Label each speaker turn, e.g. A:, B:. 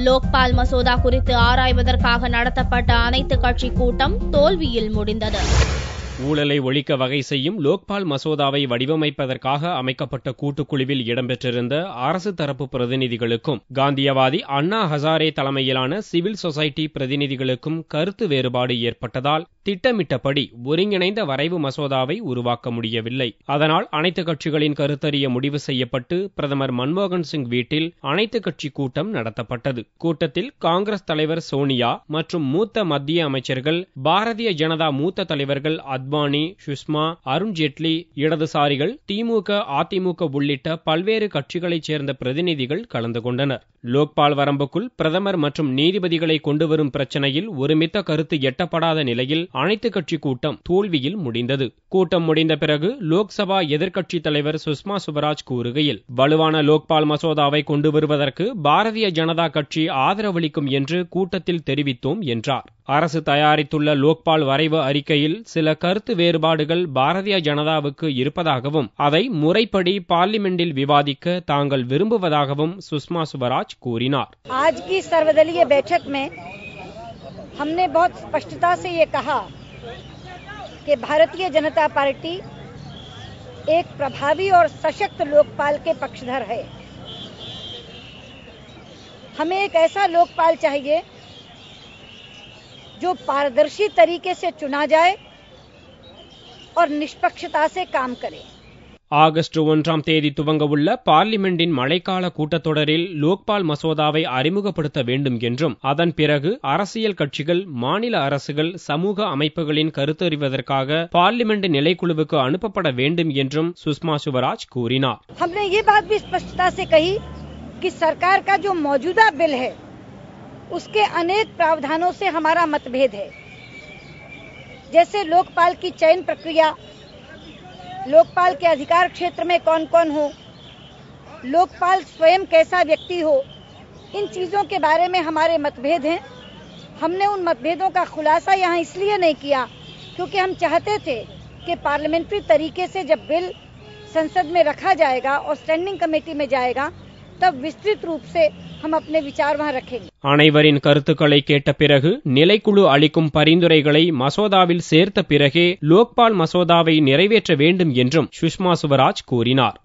A: லோக்பால் மசோதா குறித்து ஆராய்வதற்காக நடத்தப்பட்ட அனைத்து கட்சி கூட்டம் தோல்வியில் முடிந்தது.
B: ஊழலை ஒழிக்க வகை செய்யும் லோக்பால் மசோதாவை வடிவமைப்பதற்காக அமைக்கப்பட்ட கூட்டுக்குழுவில் இடம்பெற்றிருந்த அரசு தரப்பு பிரதிநிதிகளுக்கும் காந்தியவாதி அண்ணா ஹசாரே தலைமையிலான சிவில் சொசைட்டி பிரதிநிதிகளுக்கும் கருத்து வேறுபாடு ஏற்பட்டதால் திட்டமிட்டபடி ஒருங்கிணைந்த வரைவு மசோதாவை உருவாக்க முடியவில்லை. அதனால் அனைத்து கட்சிகளின் கருத்தறிய முடிவு செய்யப்பட்டு பிரதமர் மன்மோகன் சிங் வீட்டில் அனைத்து கட்சி கூட்டம் நடத்தப்பட்டது. கூட்டத்தில் காங்கிரஸ் தலைவர் சோனியா மற்றும் மூத்த மத்திய அமைச்சர்கள், பாரதிய ஜனதா மூத்த தலைவர்கள் அத்வானி, சுஷ்மா, அருண்ஜேட்லி, இடதுசாரிகள், திமுக, அதிமுக உள்ளிட்ட பல்வேறு கட்சிகளைச் சேர்ந்த பிரதிநிதிகள் கலந்து கொண்டனர். லோக்பால் வரம்புக்குள் பிரதமர் மற்றும் நீதிபதிகளை கொண்டுவரும் பிரச்சனையில் ஒருமித்த கருத்து எட்டப்படாத நிலையில் அனைத்து கட்சி கூட்டம் தோல்வியில் முடிந்தது. கூட்டம் முடிந்த பிறகு லோக்சபா எதிர்க்கட்சித் தலைவர் சுஷ்மா சுவராஜ் கூறுகையில், வலுவான லோக்பால் மசோதாவை கொண்டு வருவதற்கு பாரதிய ஜனதா கட்சி ஆதரவளிக்கும் என்று கூட்டத்தில் தெரிவித்தோம் என்றார். அரசு தயாரித்துள்ள லோக்பால் வரைவு அறிக்கையில் சில கருத்து வேறுபாடுகள் பாரதிய ஜனதாவுக்கு இருப்பதாகவும் அதை முறைப்படி பார்லிமெண்டில் விவாதிக்க தாங்கள் விரும்புவதாகவும் சுஷ்மா சுவராஜ் கூறினார்.
C: आज की सर्वदलीय बैठक में हमने बहुत स्पष्टता से ये कहा कि भारतीय जनता पार्टी एक प्रभावी और सशक्त लोकपाल के पक्षधर है। हमें एक ऐसा लोकपाल चाहिए जो पारदर्शी तरीके से चुना जाए और निष्पक्षता से काम करे.
B: ஆகஸ்ட் 1ஆம் தேதி துவங்கவுள்ள பார்லிமெண்டின் மழைக்கால கூட்டத்தொடரில் லோக்பால் மசோதாவை அறிமுகப்படுத்த வேண்டும் என்றும் அதன் பிறகு அரசியல் கட்சிகள், மாநில அரசுகள், சமூக அமைப்புகளின் கருத்தறிவதற்காக பார்லிமெண்ட் நிலைக்குழுவுக்கு அனுப்பப்பட வேண்டும் என்றும் சுஷ்மா சுவராஜ் கூறினார்.
C: हमने ये बात भी स्पष्टता से कही कि सरकार का जो मौजूदा बिल है उसके अनेक प्रावधानों से हमारा मतभेद है. जैसे लोकपाल की चयन प्रक्रिया, लोकपाल के अधिकार क्षेत्र में कौन कौन हो, लोकपाल स्वयं कैसा व्यक्ति हो, इन चीजों के बारे में हमारे मतभेद हैं. हमने उन मतभेदों का खुलासा यहाँ इसलिए नहीं किया क्योंकि हम चाहते थे कि पार्लियामेंट्री तरीके से जब बिल संसद में रखा जाएगा और स्टैंडिंग कमेटी में जाएगा तब विस्तृत रूप से हम अपने विचार वहां रखेंगे.
B: அனைவரின் கருத்துக்களை கேட்ட பிறகு நிலைக்குழு அளிக்கும் பரிந்துரைகளை மசோதாவில் சேர்த்த பிறகே லோக்பால் மசோதாவை நிறைவேற்ற வேண்டும் என்றும் சுஷ்மா சுவராஜ் கூறினார்.